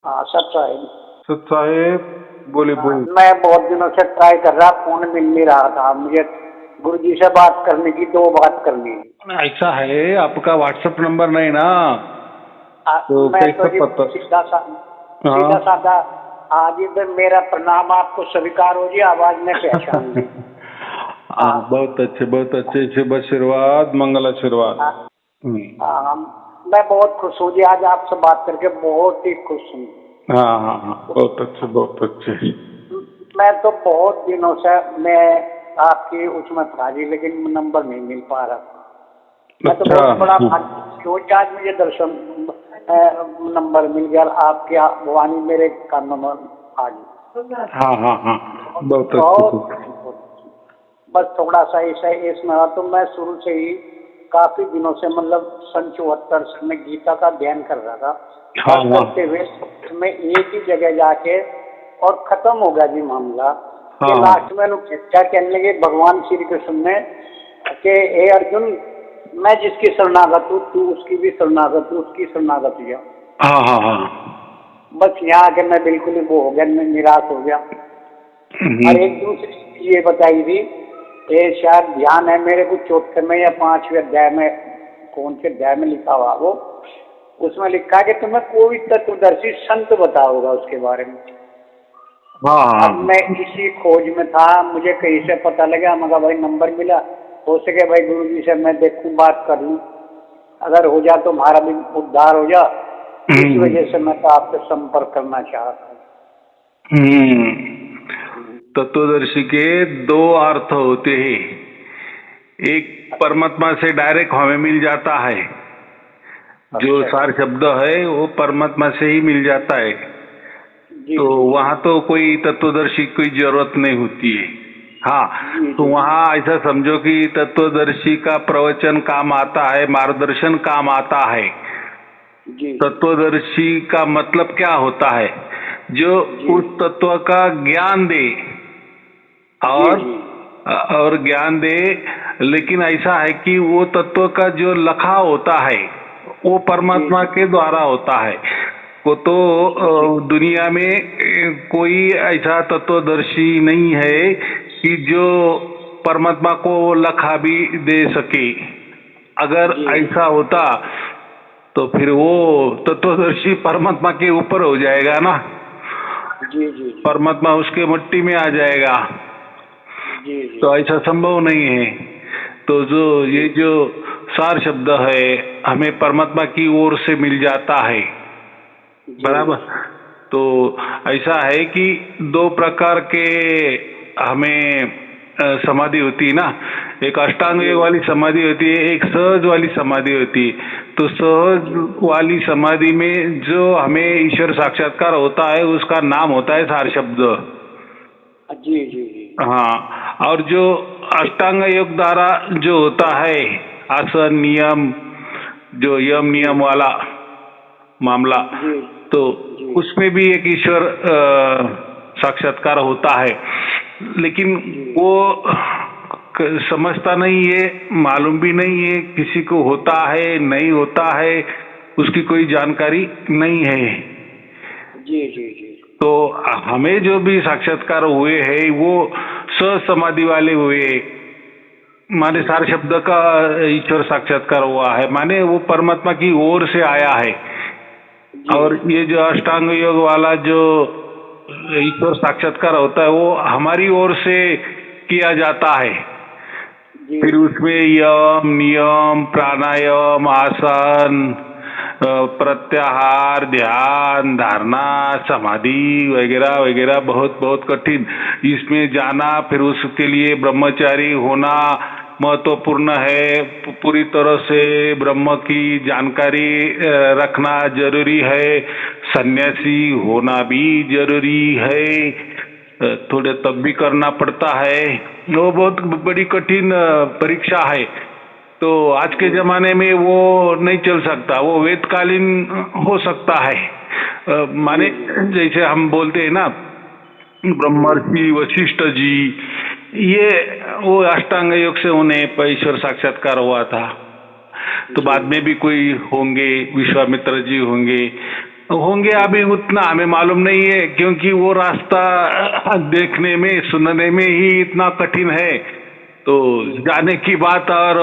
हाँ सच साहिब। सत साहेब बोले बोले। मैं बहुत दिनों से ट्राई कर रहा, फोन मिल नहीं रहा था मुझे। गुरुजी से बात करने की, दो बात करनी है। ऐसा है, आपका व्हाट्सएप नंबर नहीं ना, तो मैं तो कैसे जी पता। सीधा हाँ साधा। हाँ जी, मेरा प्रणाम आपको स्वीकार हो जी, आवाज में पहचान ली। हाँ, बहुत अच्छे शुभ आशीर्वाद, मंगल आशीर्वाद। हाँ, हाँ, मैं बहुत खुश हूँ जी, आज आपसे बात करके बहुत ही खुश हूँ। हाँ हाँ हाँ, बहुत अच्छे बहुत अच्छे। मैं तो बहुत दिनों से मैं आपकी उसमें था जी, लेकिन नंबर नहीं मिल पा रहा। मैं तो अच्छा। बहुत बड़ा भाग्य हूँ कि आज मुझे दर्शन नंबर मिल गया, आपकी वाणी मेरे कानों में आ गई। हाँ हाँ हाँ, बहुत अच्छे। बहुत बस थोड़ा सा ऐसा इसमें तो मैं शुरू से ही काफी दिनों से, मतलब सन 74 से मैं गीता का ध्यान कर रहा था। हाँ और हाँ करते हुए मैं एक ही जगह जाके और खत्म हो गया जी मामला। हाँ कि हाँ लास्ट में क्या कहने लगे भगवान श्री कृष्ण ने कि हे अर्जुन, मैं जिसकी शरणागत हूँ तू उसकी भी शरणागत हूँ, उसकी शरणागत हुआ। हाँ हाँ हाँ। बस यहाँ आके मैं बिल्कुल ही वो हो गया, मैं निराश हो गया। और एक दूसरी चीज ये बताई थी, ये शायद ध्यान है मेरे को चौथे में या 5वें अध्याय में, कौन से अध्याय में लिखा हुआ वो, उसमें लिखा है कि तुम्हें कोई तत्वदर्शी संत बताओगा उसके बारे में। हाँ अब मैं इसी खोज में था, मुझे कहीं से पता लगा, मगर भाई नंबर मिला, हो सके भाई गुरुजी से मैं देखूं, बात कर लूं, अगर हो जा तो हमारा भी उद्धार हो जा। इस वजह से मैं तो आपसे संपर्क करना चाहता हूँ। तत्वदर्शी के दो अर्थ होते हैं। एक परमात्मा से डायरेक्ट हमें मिल जाता है, जो अच्छा सार शब्द है वो परमात्मा से ही मिल जाता है, जी तो जी वहाँ तो कोई तत्वदर्शी की जरूरत नहीं होती है। हाँ, जी तो जी वहाँ ऐसा समझो कि तत्वदर्शी का प्रवचन काम आता है, मार्गदर्शन काम आता है। जी तत्वदर्शी का मतलब क्या होता है? जो जी उस तत्व का ज्ञान दे, जी और जी ज्ञान दे, लेकिन ऐसा है कि वो तत्व का जो लखा होता है वो जी परमात्मा जी के द्वारा होता है। वो तो जी जी दुनिया में कोई ऐसा तत्वदर्शी नहीं है कि जो परमात्मा को लखा भी दे सके। अगर जी जी ऐसा होता तो फिर वो तत्वदर्शी परमात्मा के ऊपर हो जाएगा ना, जी जी परमात्मा उसके मट्टी में आ जाएगा, जी जी तो ऐसा संभव नहीं है। तो जो ये जो सार शब्द है हमें परमात्मा की ओर से मिल जाता है, जी बराबर। तो ऐसा है कि दो प्रकार के हमें समाधि होती है ना, एक अष्टांग जी योग वाली समाधि होती है, एक सहज वाली समाधि होती है। तो सहज जी वाली समाधि में जो हमें ईश्वर साक्षात्कार होता है उसका नाम होता है सार शब्द। जी जी जी हाँ, और जो अष्टांग योग द्वारा जो होता है आसन नियम, जो यम नियम वाला मामला, जी तो जी उसमें भी एक ईश्वर साक्षात्कार होता है, लेकिन जी वो समझता नहीं है, मालूम भी नहीं है किसी को होता है नहीं होता है, उसकी कोई जानकारी नहीं है। जी जी जी तो हमें जो भी साक्षात्कार हुए हैं वो समाधि वाले हुए, माने जी सार शब्द का ईश्वर साक्षात्कार हुआ है, माने वो परमात्मा की ओर से आया है। जी और ये जो अष्टांग योग वाला जो ईश्वर साक्षात्कार होता है वो हमारी ओर से किया जाता है। जी फिर उसमें यम नियम प्राणायाम आसन प्रत्याहार ध्यान धारणा समाधि वगैरह वगैरह बहुत बहुत कठिन इसमें जाना, फिर उसके लिए ब्रह्मचारी होना महत्वपूर्ण है, पूरी तरह से ब्रह्म की जानकारी रखना जरूरी है, सन्यासी होना भी जरूरी है, थोड़े तब भी करना पड़ता है। वो बहुत बड़ी कठिन परीक्षा है। तो आज के जी जमाने में वो नहीं चल सकता, वो वेदकालीन हो सकता है। जी माने जी जैसे हम बोलते हैं ना, जी ब्रह्मर्षि वशिष्ठ जी, ये वो अष्टांग योग से उन्हें ईश्वर साक्षात्कार हुआ था। तो जी बाद में भी कोई होंगे, विश्वामित्र जी होंगे, होंगे अभी उतना हमें मालूम नहीं है, क्योंकि वो रास्ता देखने में सुनने में ही इतना कठिन है। तो जाने की बात और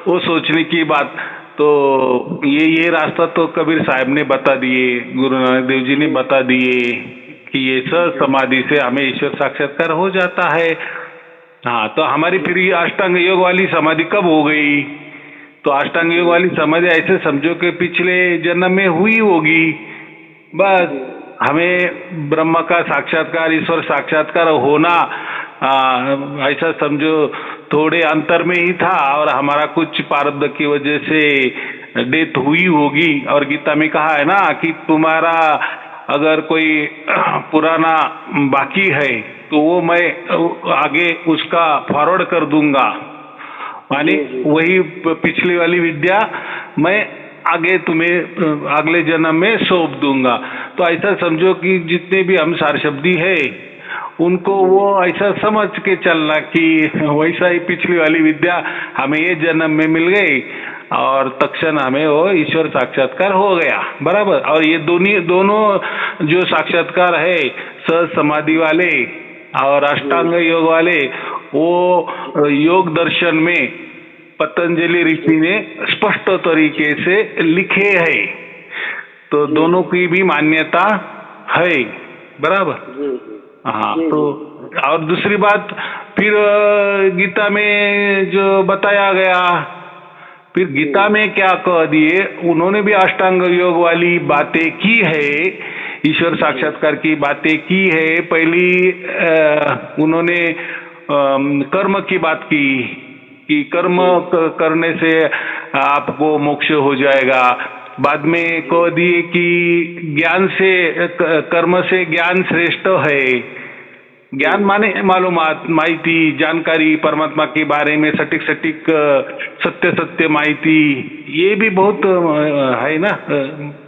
वो सोचने की बात, तो ये रास्ता तो कबीर साहब ने बता दिए, गुरु नानक देव जी ने बता दिए कि ये सब समाधि से हमें ईश्वर साक्षात्कार हो जाता है। हाँ, तो हमारी फिर ये अष्टांग योग वाली समाधि कब हो गई? तो अष्टांग योग वाली समाधि ऐसे समझो कि पिछले जन्म में हुई होगी। बस हमें ब्रह्म का साक्षात्कार, ईश्वर साक्षात्कार होना ऐसा समझो थोड़े अंतर में ही था, और हमारा कुछ प्रारब्ध की वजह से डेथ हुई होगी। और गीता में कहा है ना कि तुम्हारा अगर कोई पुराना बाकी है तो वो मैं आगे उसका फॉरवर्ड कर दूंगा, माने वही पिछली वाली विद्या मैं आगे तुम्हें अगले जन्म में सौंप दूंगा। तो ऐसा समझो कि जितने भी हम सारशब्दी है उनको वो ऐसा समझ के चलना कि वैसा ही पिछली वाली विद्या हमें ये जन्म में मिल गई और तत्क्षण हमें वो ईश्वर साक्षात्कार हो गया, बराबर। और ये दोनों जो साक्षात्कार है सहज समाधि वाले और अष्टांग योग वाले, वो योग दर्शन में पतंजलि ऋषि ने स्पष्ट तरीके से लिखे हैं। तो दोनों की भी मान्यता है, बराबर। हाँ, तो और दूसरी बात फिर गीता में जो बताया गया, फिर गीता में क्या कह दिए उन्होंने भी अष्टांग योग वाली बातें की है, ईश्वर साक्षात्कार की बातें की है। पहली उन्होंने कर्म की बात की कि कर्म करने से आपको मोक्ष हो जाएगा। बाद में कह दिए कि ज्ञान से, कर्म से ज्ञान श्रेष्ठ है। ज्ञान माने मालूमात, माहिती, जानकारी परमात्मा के बारे में सटीक सटीक सत्य माहिती, ये भी बहुत है ना।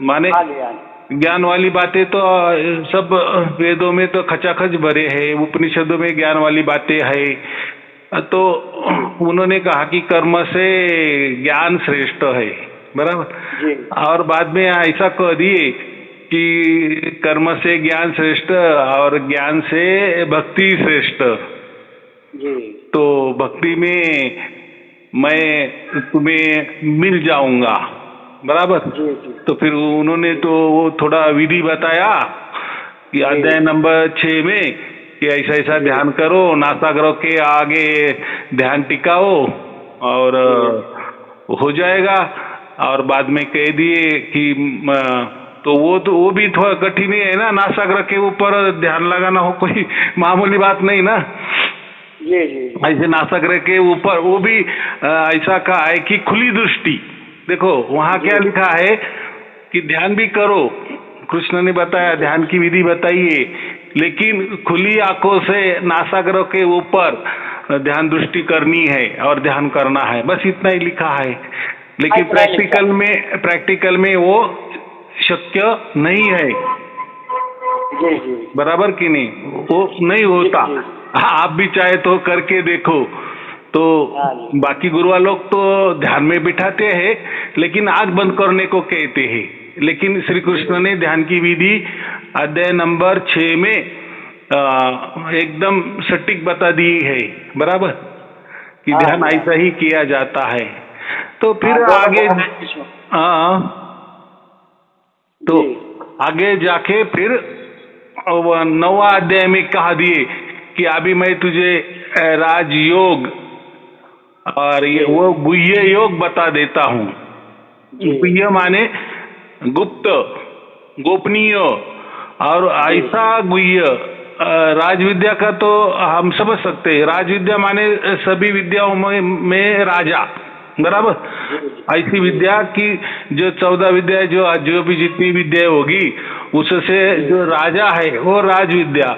माने ज्ञान वाली बातें तो सब वेदों में तो खचाखच भरे हैं, उपनिषदों में ज्ञान वाली बातें है। तो उन्होंने कहा कि कर्म से ज्ञान श्रेष्ठ है, बराबर। और बाद में ऐसा कह दिए कि कर्म से ज्ञान श्रेष्ठ और ज्ञान से भक्ति श्रेष्ठ। तो भक्ति में मैं तुम्हें मिल जाऊंगा, बराबर। तो फिर उन्होंने तो वो थोड़ा विधि बताया कि अध्याय नंबर 6 में कि ऐसा ऐसा ध्यान करो, नासाग्रह के आगे ध्यान टिकाओ और हो जाएगा। और बाद में कह दिए कि तो वो भी थोड़ा कठिन ही है ना, नासाग्रह के ऊपर ध्यान लगाना हो कोई मामूली बात नहीं ना। ऐसे नासाग्रह के ऊपर वो भी ऐसा कहा है कि खुली दृष्टि। देखो वहाँ क्या लिखा है कि ध्यान भी करो, कृष्ण ने बताया ध्यान की विधि बताइए, लेकिन खुली आंखों से नासाग्रह के ऊपर ध्यान दृष्टि करनी है और ध्यान करना है, बस इतना ही लिखा है। लेकिन प्रैक्टिकल में वो शक्य नहीं है, बराबर कि नहीं, वो नहीं होता। आप भी चाहे तो करके देखो। तो बाकी गुरुआ लोग तो ध्यान में बिठाते हैं लेकिन आंख बंद करने को कहते हैं, लेकिन श्री कृष्ण ने ध्यान की विधि अध्याय नंबर 6 में एकदम सटीक बता दी है, बराबर, कि ध्यान ऐसा ही किया जाता है। तो फिर आगे तो आगे जाके फिर 9वां अध्याय में कहा दिए कि अभी मैं तुझे राजयोग और ये वो गुह्य योग बता देता हूँ। गुह्य माने गुप्त, गोपनीय, और ऐसा गुह्य राजविद्या का तो हम समझ सकते हैं। राजविद्या माने सभी विद्याओं में राजा, बराबर। ऐसी विद्या की जो 14 विद्या जो भी जितनी विद्या होगी उससे जो राजा है वो राजविद्या।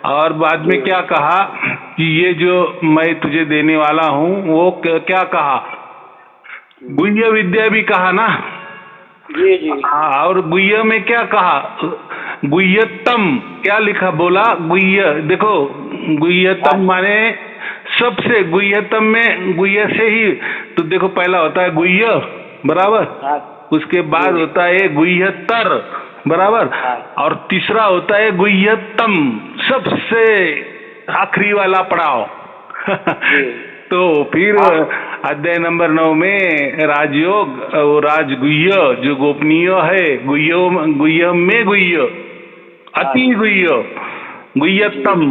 और बाद में क्या कहा कि ये जो मैं तुझे देने वाला हूँ वो क्या कहा, गुह्य विद्या भी कहा ना। हाँ, और गुह्य में क्या कहा, गुह्यतम क्या लिखा, बोला गुह्य। देखो गुह्यतम माने सबसे, गुह्यतम में गुह्य से ही तो देखो पहला होता है गुह्य, बराबर, उसके बाद होता है गुह्यतर, बराबर। हाँ। और तीसरा होता है गुह्यतम, सबसे आखिरी वाला पड़ाव। जी। तो फिर हाँ। अध्याय नंबर 9 में राजयोग और राजगुह्य जो गोपनीय है, गुह्यम में गुह्य, अति गुह्य, गुह्यतम,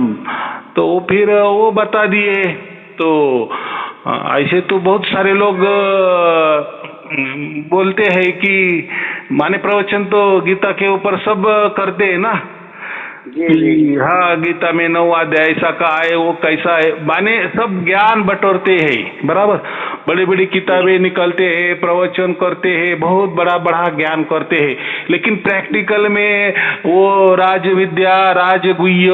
तो फिर वो बता दिए। तो ऐसे तो बहुत सारे लोग बोलते हैं कि माने प्रवचन तो गीता के ऊपर सब करते हैं ना, जी जी कि जी। हाँ गीता में 9 अध्याय ऐसा कहा है, वो कैसा है, माने सब ज्ञान बटोरते हैं, बराबर। बड़ी बड़ी किताबें निकलते हैं, प्रवचन करते हैं, बहुत बड़ा बड़ा ज्ञान करते हैं, लेकिन प्रैक्टिकल में वो राज विद्या, राजगुह्य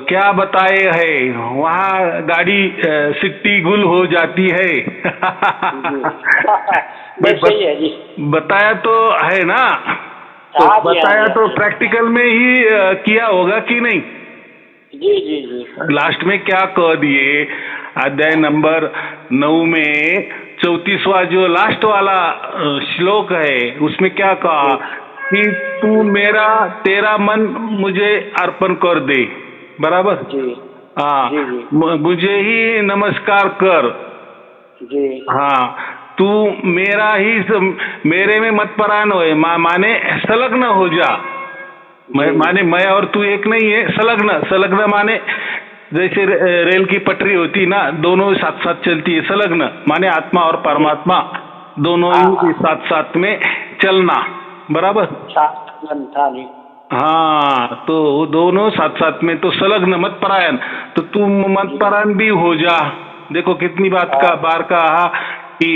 क्या बताए है, वहाँ गाड़ी सिट्टी गुल हो जाती है। बस सही है जी। बताया तो है ना, तो हाँ जी, हाँ बताया जी, तो हाँ जी। प्रैक्टिकल में ही किया होगा कि नहीं। जी जी जी। लास्ट में क्या कह दिए, अध्याय नंबर 9 में 34वां जो लास्ट वाला श्लोक है, उसमें क्या कहा कि तू मेरा तेरा मन मुझे अर्पण कर दे, बराबर। जी हाँ, जी जी मुझे ही नमस्कार कर। जी। हाँ, तू मेरा ही मेरे में मत परायण होए, माने संलग्न हो जा। माने मैं और तू एक नहीं है, संलग्न। संलग्न माने जैसे रेल की पटरी होती ना, दोनों साथ साथ चलती है। संलग्न माने आत्मा और परमात्मा दोनों ही साथ साथ में चलना, बराबर। था जी। हाँ, तो वो दोनों साथ साथ में, तो संलग्न मत परायण, तो तू मत परायण भी हो जा। देखो कितनी बार कहा कि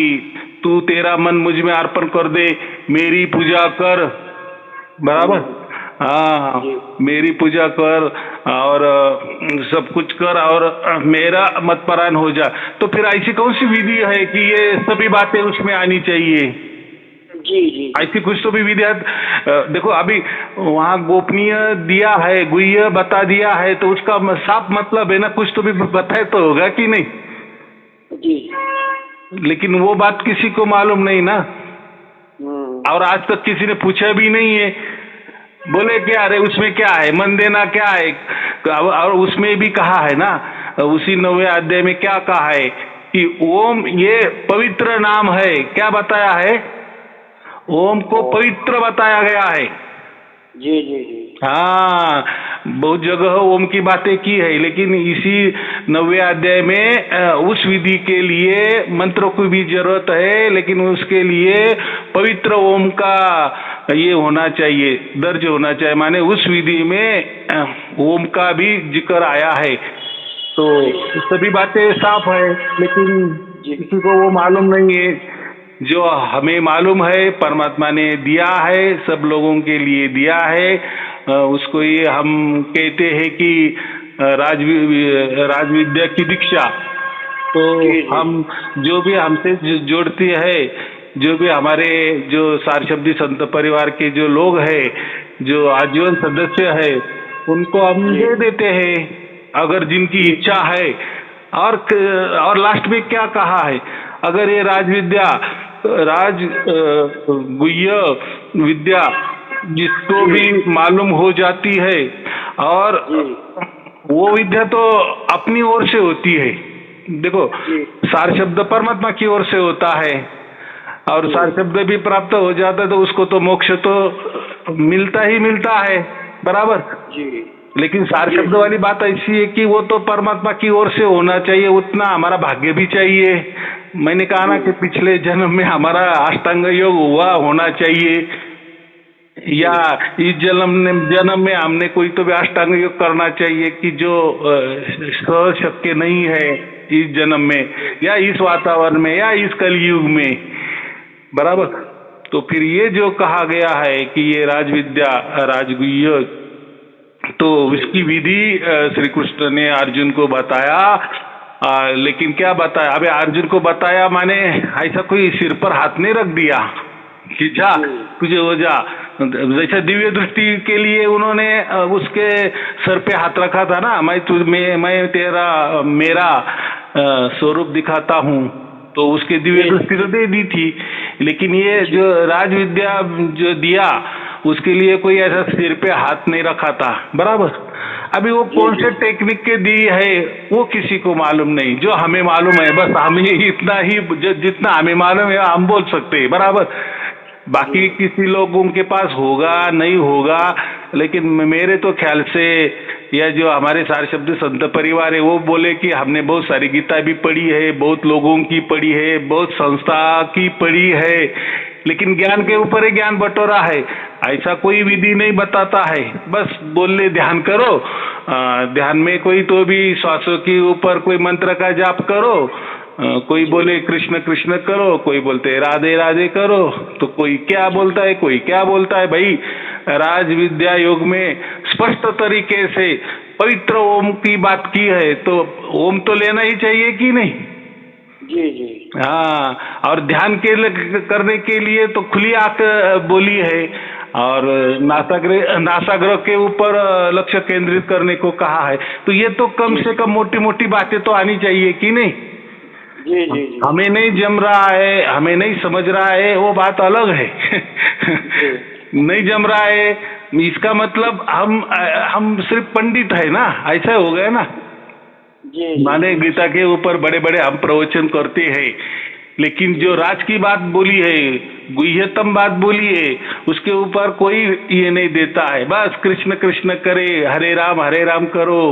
तू तेरा मन मुझ में अर्पण कर दे, मेरी पूजा कर, बराबर। हाँ, मेरी पूजा कर और सब कुछ कर और मेरा मत परायण हो जा। तो फिर ऐसी कौन सी विधि है कि ये सभी बातें उसमें आनी चाहिए। जी जी। ऐसी कुछ तो भी विधि है। देखो अभी वहाँ गोपनीय दिया है, गुह्य बता दिया है, तो उसका साफ मतलब है ना, कुछ तो भी बताए तो होगा कि नहीं। जी। लेकिन वो बात किसी को मालूम नहीं ना, और आज तक किसी ने पूछा भी नहीं है। बोले क्या, अरे उसमें क्या है, मन देना क्या है। और उसमें भी कहा है ना, उसी 9वें अध्याय में क्या कहा है कि ओम ये पवित्र नाम है। क्या बताया है, ओम को पवित्र बताया गया है। जी जी जी। हाँ, बहुत जगह ओम की बातें की है, लेकिन इसी 9वें अध्याय में उस विधि के लिए मंत्रों की भी जरूरत है, लेकिन उसके लिए पवित्र ओम का ये होना चाहिए, दर्ज होना चाहिए। माने उस विधि में ओम का भी जिक्र आया है। तो सभी बातें साफ है, लेकिन किसी को वो मालूम नहीं है। जो हमें मालूम है, परमात्मा ने दिया है, सब लोगों के लिए दिया है। उसको ये हम कहते हैं कि राज विद्या की दीक्षा। तो हम जो भी हमसे जोड़ती है, जो भी हमारे जो सारशब्दी संत परिवार के जो लोग हैं, जो आजीवन सदस्य है, उनको हम दे देते हैं अगर जिनकी इच्छा है। और लास्ट में क्या कहा है, अगर ये राज विद्या, राज गुह्य विद्या जिसको भी मालूम हो जाती है, और वो विद्या तो अपनी ओर से होती है। देखो सार शब्द परमात्मा की ओर से होता है, और सार शब्द भी प्राप्त हो जाता है तो उसको तो मोक्ष तो मिलता ही मिलता है, बराबर जी। लेकिन सार शब्द वाली बात ऐसी है कि वो तो परमात्मा की ओर से होना चाहिए, उतना हमारा भाग्य भी चाहिए। मैंने कहा ना कि पिछले जन्म में हमारा अष्टांग योग हुआ होना चाहिए, या इस जन्म में हमने कोई तो भी अष्टांग योग करना चाहिए कि जो सहज शक्य नहीं है इस जन्म में, या इस वातावरण में, या इस कलयुग में, बराबर। तो फिर ये जो कहा गया है कि ये राज विद्या राजगुह्य, तो इसकी विधि श्री कृष्ण ने अर्जुन को बताया। लेकिन क्या बताया, अबे अर्जुन को बताया माने ऐसा कोई सिर पर हाथ नहीं रख दिया कि जा तुझे हो जा। जैसा दिव्य दृष्टि के लिए उन्होंने उसके सर पे हाथ रखा था ना, मैं तेरा मेरा स्वरूप दिखाता हूँ, तो उसके दिव्य दृष्टि तो दे दी थी, लेकिन ये जो राज विद्या जो दिया उसके लिए कोई ऐसा सिर पे हाथ नहीं रखा था, बराबर। अभी वो कौन से टेक्निक के दी है वो किसी को मालूम नहीं, जो हमें मालूम है बस हमें इतना ही, जितना हमें मालूम है हम बोल सकते हैं, बराबर। बाकी किसी लोगों के पास होगा नहीं होगा, लेकिन मेरे तो ख्याल से या जो हमारे सारे शब्द संत परिवार है वो बोले कि हमने बहुत सारी गीता भी पढ़ी है, बहुत लोगों की पढ़ी है, बहुत संस्था की पढ़ी है, लेकिन ज्ञान के ऊपर ही ज्ञान बटोरा है। ऐसा कोई विधि नहीं बताता है, बस बोले ध्यान करो, ध्यान में कोई तो भी श्वासों के ऊपर कोई मंत्र का जाप करो, कोई बोले कृष्ण कृष्ण करो, कोई बोलते राधे राधे करो, तो कोई क्या बोलता है कोई क्या बोलता है। भाई राज विद्या योग में स्पष्ट तरीके से पवित्र ओम की बात की है, तो ओम तो लेना ही चाहिए कि नहीं। जी जी। हाँ, और ध्यान के करने के लिए तो खुली आंख बोली है, और नासाग्रह के ऊपर लक्ष्य केंद्रित करने को कहा है, तो ये तो कम से कम मोटी मोटी बातें तो आनी चाहिए कि नहीं। जी जी जी। हमें नहीं जम रहा है, हमें नहीं समझ रहा है, वो बात अलग है। नहीं जम रहा है इसका मतलब हम सिर्फ पंडित है ना, ऐसा हो गया ना। जी। माने गीता के ऊपर बड़े बड़े हम प्रवचन करते हैं, लेकिन जो राज की बात बोली है, गुह्यतम बात बोली है, उसके ऊपर कोई ये नहीं देता है। बस कृष्ण कृष्ण करे, हरे राम करो।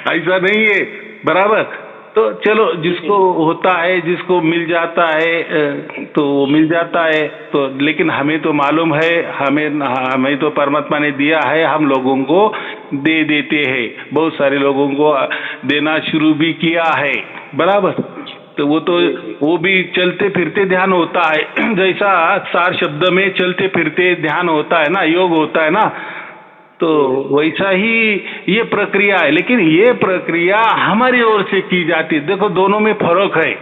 ऐसा नहीं है, बराबर। तो चलो, जिसको होता है, जिसको मिल जाता है तो वो मिल जाता है, तो लेकिन हमें तो मालूम है, हमें तो परमात्मा ने दिया है, हम लोगों को दे देते हैं, बहुत सारे लोगों को देना शुरू भी किया है, बराबर। तो वो भी चलते फिरते ध्यान होता है, जैसा सार शब्द में चलते फिरते ध्यान होता है ना, योग होता है ना, तो वैसा ही ये प्रक्रिया है। लेकिन ये प्रक्रिया हमारी ओर से की जाती है। देखो, दोनों में फर्क है।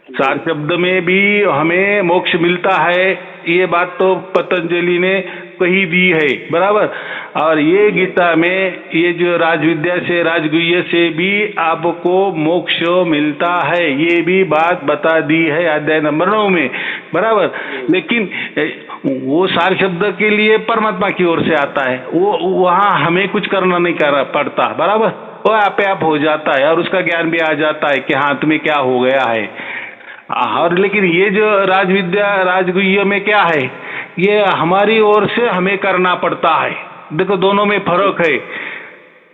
सार शब्द में भी हमें मोक्ष मिलता है, ये बात तो पतंजलि ने कही दी है, बराबर। और ये गीता में ये जो राजविद्या से, राजगुह्य से भी आपको मोक्ष मिलता है, ये भी बात बता दी है अध्याय नंबर 9 में, बराबर। लेकिन वो सार शब्द के लिए परमात्मा की ओर से आता है, वो वहाँ हमें कुछ करना नहीं करना पड़ता, बराबर। वो आपे आप हो जाता है, और उसका ज्ञान भी आ जाता है कि हाँ तुम्हें क्या हो गया है। और लेकिन ये जो राजविद्या राजगुह्य में क्या है, ये हमारी ओर से हमें करना पड़ता है। देखो, दोनों में फर्क है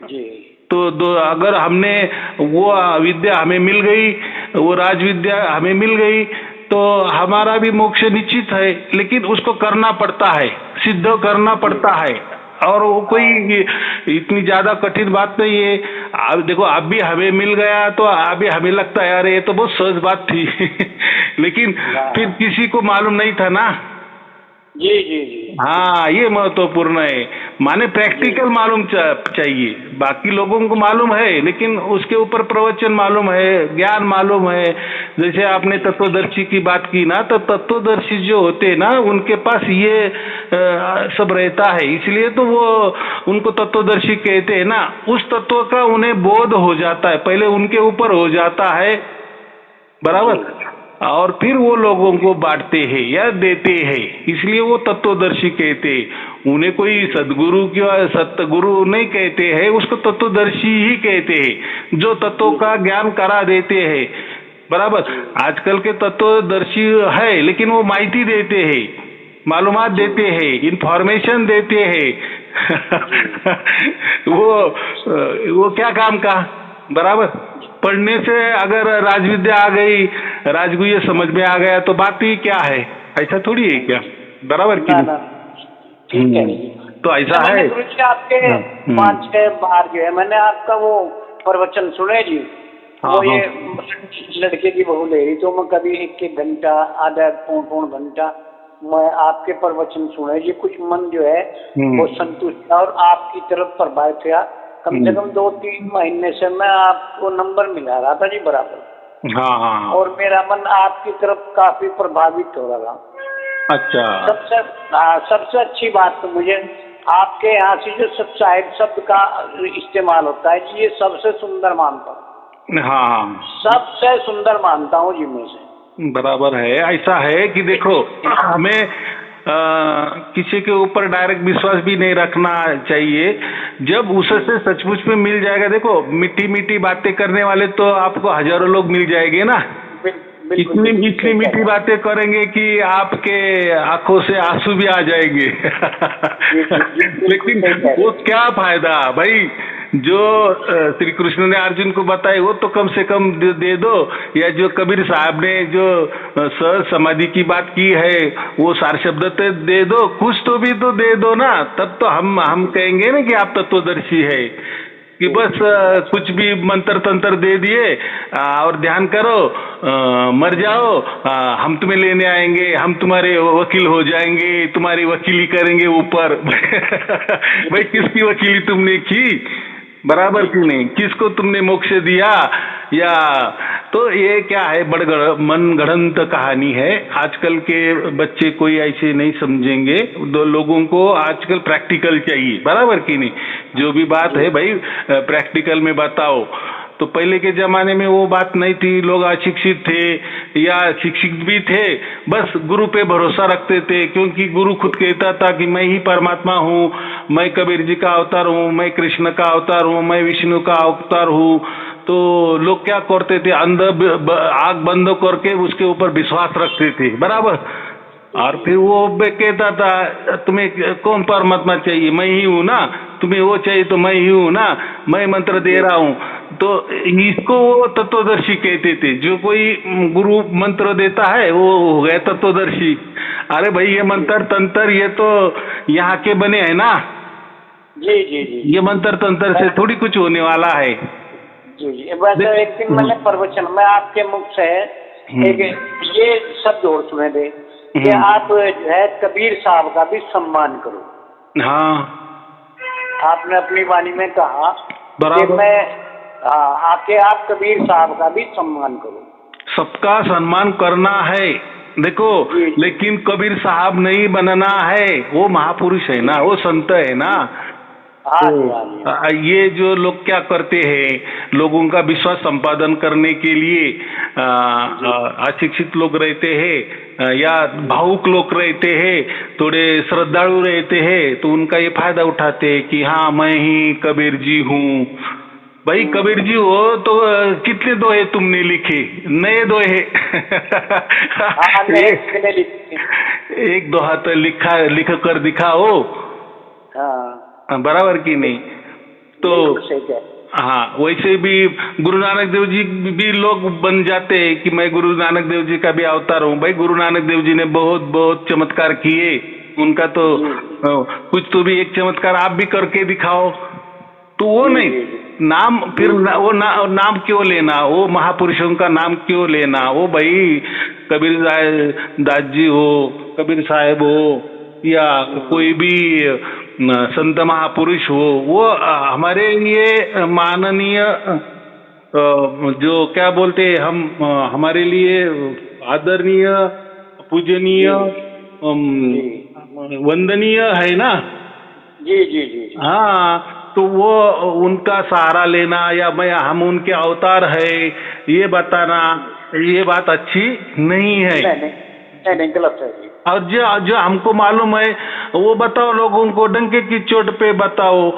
जी। तो अगर हमने वो विद्या हमें मिल गई, वो राजविद्या हमें मिल गई, तो हमारा भी मोक्ष निश्चित है, लेकिन उसको करना पड़ता है, सिद्ध करना पड़ता है, और वो कोई इतनी ज्यादा कठिन बात नहीं है। अब देखो, अब भी हमें मिल गया तो अभी हमें लगता है अरे ये तो बहुत सहज बात थी। लेकिन फिर किसी को मालूम नहीं था ना। जी जी जी। हाँ, ये महत्वपूर्ण है, माने प्रैक्टिकल मालूम चाहिए। बाकी लोगों को मालूम है, लेकिन उसके ऊपर प्रवचन मालूम है, ज्ञान मालूम है। जैसे आपने तत्वदर्शी की बात की ना, तो तत्वदर्शी जो होते हैं ना, उनके पास ये सब रहता है, इसलिए तो वो उनको तत्वदर्शी कहते हैं ना। उस तत्व का उन्हें बोध हो जाता है, पहले उनके ऊपर हो जाता है, बराबर, और फिर वो लोगों को बांटते हैं या देते हैं, इसलिए वो तत्वदर्शी कहते हैं। उन्हें कोई सदगुरु या सतगुरु नहीं कहते हैं, उसको तत्वदर्शी ही कहते हैं, जो तत्वों का ज्ञान करा देते हैं, बराबर। आजकल के तत्वदर्शी है, लेकिन वो माहिती देते हैं, मालूमात देते हैं, इंफॉर्मेशन देते हैं। वो क्या काम का, बराबर। पढ़ने से अगर राजविद्या आ गई, राजगुह्य समझ में आ गया, तो बात ही क्या है, ऐसा थोड़ी है क्या, बराबर की ठीक है। तो ऐसा है। आपके 5-6 बार जो है मैंने आपका वो प्रवचन सुने जी। वो ये लड़के की बहू ले रही, तो मैं कभी 1-1 घंटा, आधा पौन घंटा मैं आपके प्रवचन सुने जी। कुछ मन जो है वो संतुष्ट और आपकी तरफ प्रभावित हुआ। कम से कम 2-3 महीने से मैं आपको नंबर मिला रहा था जी, बराबर। हाँ। और मेरा मन आपकी तरफ काफी प्रभावित हो रहा था। अच्छा। सबसे अच्छी बात तो मुझे आपके यहाँ से जो सत्साहिब शब्द का इस्तेमाल होता है जी, ये सबसे सुंदर मानता हूँ। हाँ सबसे सुंदर मानता हूँ जिनमें से। बराबर है। ऐसा है कि देखो हमें किसी के ऊपर डायरेक्ट विश्वास भी नहीं रखना चाहिए। जब उससे सचमुच में मिल जाएगा, देखो मीठी मीठी बातें करने वाले तो आपको हजारों लोग मिल जाएंगे ना। बिल्कुल इतनी बिल्कुल इतनी सही कह मीठी रहे हैं। बातें करेंगे कि आपके आंखों से आंसू भी आ जाएंगे। जी जी जी, बिल्कुल लेकिन सही कह रहे वो हैं। क्या फायदा भाई, जो श्री कृष्ण ने अर्जुन को बताए वो तो कम से कम दे दो, या जो कबीर साहब ने जो सर समाधि की बात की है वो सार शब्द तो दे दो, कुछ तो भी तो दे दो ना। तब तो हम कहेंगे ना कि आप तत्वदर्शी है। कि जी बस जी जी, अच्छा। कुछ भी मंत्र तंत्र दे दिए और ध्यान करो, मर जाओ, हम तुम्हें लेने आएंगे, हम तुम्हारे वकील हो जाएंगे, तुम्हारी वकीली करेंगे ऊपर। भाई किसकी वकीली तुमने की, बराबर जी की जी नहीं, किसको तुमने मोक्ष दिया? या तो ये क्या है, मन गढ़ंत कहानी है। आजकल के बच्चे कोई ऐसे नहीं समझेंगे। दो लोगों को आजकल प्रैक्टिकल चाहिए, बराबर की नहीं। जो भी बात जी है भाई प्रैक्टिकल में बताओ। तो पहले के जमाने में वो बात नहीं थी, लोग अशिक्षित थे या शिक्षित भी थे, बस गुरु पे भरोसा रखते थे, क्योंकि गुरु खुद कहता था कि मैं ही परमात्मा हूँ, मैं कबीर जी का अवतार हूँ, मैं कृष्ण का अवतार हूँ, मैं विष्णु का अवतार हूँ। तो लोग क्या करते थे, आग बंद करके उसके ऊपर विश्वास रखते थे, बराबर। और जी फिर वो कहता था तुम्हें कौन परमात्मा चाहिए, मैं ही हूँ ना, तुम्हें वो चाहिए तो मैं ही हूँ ना, मैं मंत्र दे जी रहा हूँ। तो इसको वो तत्वदर्शी कहते थे। जो कोई गुरु मंत्र देता है वो हो गया तत्वदर्शी। अरे भाई ये जी मंत्र तंत्र ये तो यहाँ के बने हैं ना, जी जी जी ये जी। मंत्र तंत्र से थोड़ी कुछ होने वाला है। जी जी, वैसे एक दिन मैंने प्रवचन में आपके मुख से एक ये शब्द और सुने थे कि हम्म, आप जो है कबीर साहब का भी सम्मान करो। हाँ आपने अपनी वाणी में कहा कि बराबर। मैं, हाँ, आके आप कबीर साहब का भी सम्मान करो। सबका सम्मान करना है, देखो। जी जी लेकिन कबीर साहब नहीं बनना है, वो महापुरुष है जी ना, वो संत है ना। जी, तो हाँ जी हाँ जी हाँ ये जो लोग क्या करते हैं, लोगों का विश्वास संपादन करने के लिए जी अशिक्षित लोग रहते हैं, या जी भावुक लोग रहते हैं, थोड़े श्रद्धालु रहते हैं, तो उनका ये फायदा उठाते हैं कि हाँ मैं ही कबीर जी हूँ। भाई कबीर जी हो तो कितने दोहे तुमने लिखे, नए दोहे। हाँ, नए एक कितने लिखते हैं। एक दोहा तो लिख कर दिखाओ, हाँ, बराबर की नहीं। तो बिल्कुल सही कह रहे हैं। हाँ, वैसे भी गुरु नानक देव जी भी लोग बन जाते हैं कि मैं गुरु नानक देव जी का भी अवतार हूँ। भाई गुरु नानक देव जी ने बहुत बहुत चमत्कार किए, उनका तो जी कुछ तो भी एक चमत्कार आप भी करके दिखाओ। तो वो जी नहीं, जी जी नाम फिर जी वो नाम क्यों लेना, वो महापुरुषों का नाम क्यों लेना? वो भाई कबीर दास जी हो, कबीर साहब हो, या कोई भी संत महापुरुष हो, वो हमारे लिए माननीय, जो क्या बोलते हैं हम, हमारे लिए आदरणीय, पूजनीय, जी जी वंदनीय है ना। जी जी जी जी। हाँ, तो वो उनका सहारा लेना या मैं हम उनके अवतार है ये बताना, ये बात अच्छी नहीं है। नहीं नहीं नहीं नहीं, गलत है जी। और जो जो हमको मालूम है वो बताओ, लोगों को डंके की चोट पे बताओ,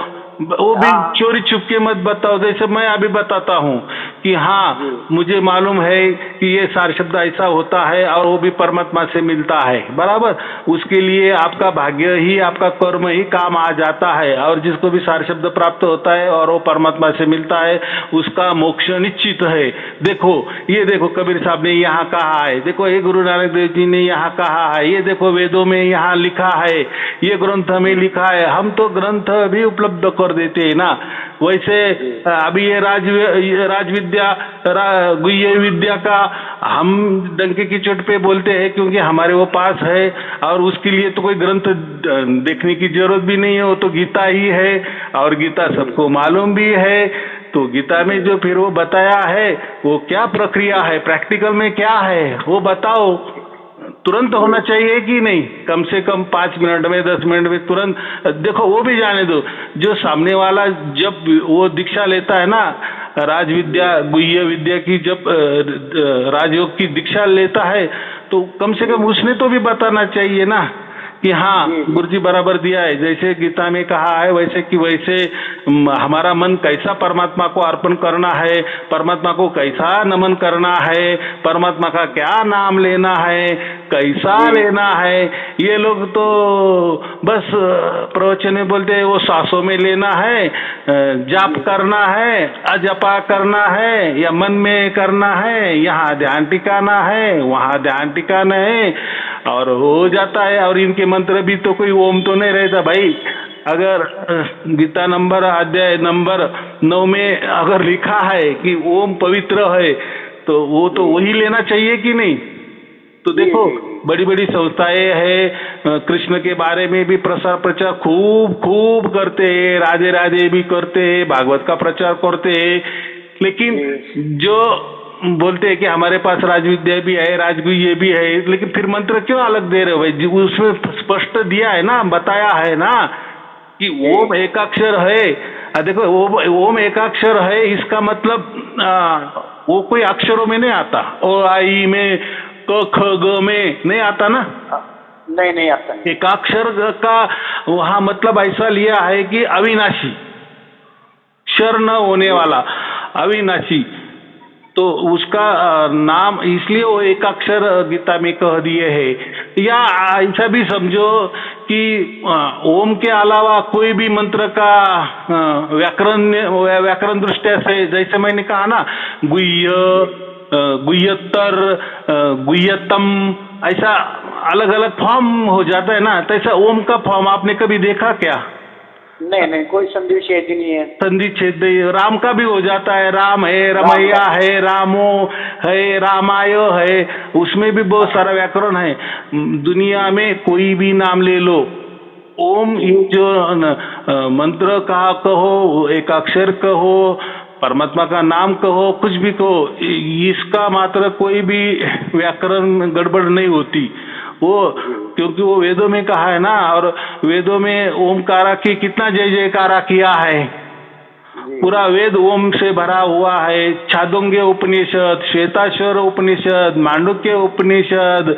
वो भी हाँ चोरी छुपके मत बताओ। जैसे मैं अभी बताता हूँ कि जी हाँ मुझे मालूम है कि ये सार शब्द ऐसा होता है और वो भी परमात्मा से मिलता है, बराबर। उसके लिए आपका भाग्य ही, आपका कर्म ही काम आ जाता है, और जिसको भी सार शब्द प्राप्त होता है और वो परमात्मा से मिलता है उसका मोक्ष निश्चित है। देखो ये देखो कबीर साहब ने यहाँ कहा है, देखो ये गुरु नानक देव जी ने यहाँ कहा है, ये देखो वेदों में यहाँ लिखा है, ये ग्रंथ में लिखा है। हम तो ग्रंथ भी उपलब्ध कर देते हैं ना। वैसे अभी ये राजविद्या, गुह्य विद्या का हम डंके की चोट पे बोलते हैं क्योंकि हमारे वो पास है, और उसके लिए तो कोई ग्रंथ देखने की जरूरत भी नहीं है, वो तो गीता ही है, और गीता सबको मालूम भी है। तो गीता में जो फिर वो बताया है वो क्या प्रक्रिया है, प्रैक्टिकल में क्या है वो बताओ। तुरंत होना चाहिए कि नहीं, कम से कम 5 मिनट में 10 मिनट में तुरंत। देखो वो भी जाने दो, जो सामने वाला जब वो दीक्षा लेता है ना, राजविद्या गुह्य विद्या की जब राजयोग की दीक्षा लेता है तो कम से कम उसने तो भी बताना चाहिए ना कि हाँ गुरुजी बराबर दिया है, जैसे गीता में कहा है वैसे कि वैसे हमारा मन कैसा परमात्मा को अर्पण करना है, परमात्मा को कैसा नमन करना है, परमात्मा का क्या नाम लेना है, कैसा लेना है। ये लोग तो बस प्रवचन में बोलते हैं वो सांसों में लेना है, जाप करना है, अजपा करना है या मन में करना है, यहाँ ध्यान टिकाना है, वहाँ ध्यान टिकाना है और हो जाता है। और इनके मंत्र भी तो कोई ओम तो नहीं रहता भाई। अगर गीता नंबर अध्याय नंबर 9 में अगर लिखा है कि ओम पवित्र है तो वो तो वही लेना चाहिए कि नहीं। तो देखो बड़ी बड़ी संस्थाएं हैं, कृष्ण के बारे में भी प्रसार प्रचार खूब खूब करते हैं, राधे राधे भी करते हैं, भागवत का प्रचार करते हैं, लेकिन जो बोलते हैं कि हमारे पास राजविद्या भी है, राजगुह्य भी है, लेकिन फिर मंत्र क्यों अलग दे रहे हो भाई। उसमें स्पष्ट दिया है ना, बताया है ना कि ओम एकाक्षर है। देखो ओम एकाक्षर है, इसका मतलब वो कोई अक्षरों में नहीं आता, ओ आई में क ख ग में नहीं आता ना, नहीं आता। एकाक्षर का वहाँ मतलब ऐसा लिया है कि अविनाशी, क्षर न होने वाला, अविनाशी। तो उसका नाम इसलिए वो एकाक्षर गीता में कह दिए है। या ऐसा भी समझो कि ओम के अलावा कोई भी मंत्र का व्याकरण दृष्टि से, जैसे मैंने कहा ना गुह्य, गुह्यतर, गुह्यतम, ऐसा अलग अलग फॉर्म हो जाता है ना। तो ऐसा ओम का फॉर्म आपने कभी देखा क्या? नहीं, कोई संधि विच्छेद नहीं है। संधि छेद राम का भी हो जाता है, राम है, रमैया है, रामो है, रामाय है, उसमें भी बहुत सारा व्याकरण है। दुनिया में कोई भी नाम ले लो, ओम ये जो मंत्र का कहो, एक अक्षर कहो, परमात्मा का नाम कहो, कुछ भी कहो, इसका मात्र कोई भी व्याकरण गड़बड़ नहीं होती वो, क्योंकि वो वेदों में कहा है ना। और वेदों में ओमकारा की कितना जय जयकारा किया है, पूरा वेद ओम से भरा हुआ है। छांदोग्य उपनिषद, श्वेताश्वर उपनिषद, मांडुक्य उपनिषद,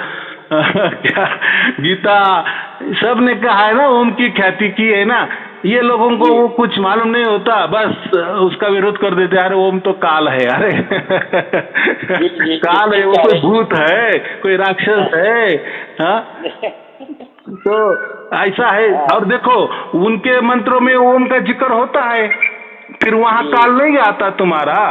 क्या गीता, सब ने कहा है ना, ओम की ख्याति की है ना। ये लोगों को वो कुछ मालूम नहीं होता, बस उसका विरोध कर देते, अरे ओम तो काल है, अरे काल है, वो कोई भूत है, कोई राक्षस है, हाँ। तो ऐसा है। और देखो उनके मंत्रों में ओम का जिक्र होता है, फिर वहाँ काल नहीं आता तुम्हारा।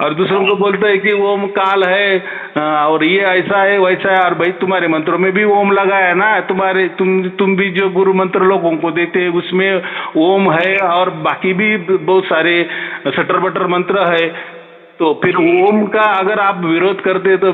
और दूसरों को बोलते है कि ओम काल है और ये ऐसा है वैसा है। और भाई तुम्हारे मंत्रों में भी ओम लगा है ना, तुम्हारे तुम भी जो गुरु मंत्र लोगों को देते हैं उसमें ओम है, और बाकी भी बहुत सारे सटर बटर मंत्र है। तो फिर ओम का अगर आप विरोध करते तो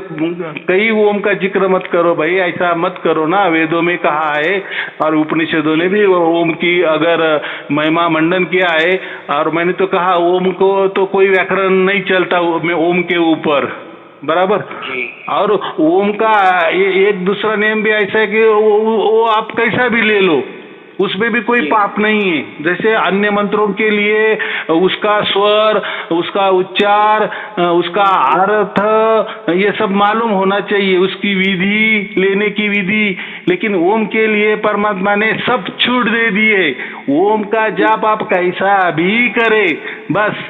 कई ओम का जिक्र मत करो भाई, ऐसा मत करो ना। वेदों में कहा है और उपनिषदों ने भी ओम की अगर महिमा मंडन किया है। और मैंने तो कहा ओम को तो कोई व्याकरण नहीं चलता ओम के ऊपर, बराबर। और ओम का एक दूसरा नेम भी ऐसा है कि वो आप कैसा भी ले लो, उसमें भी कोई पाप नहीं है। जैसे अन्य मंत्रों के लिए उसका स्वर, उसका उच्चार, उसका अर्थ, ये सब मालूम होना चाहिए, उसकी विधि, लेने की विधि। लेकिन ओम के लिए परमात्मा ने सब छूट दे दिए। ओम का जाप आप कैसा भी करे, बस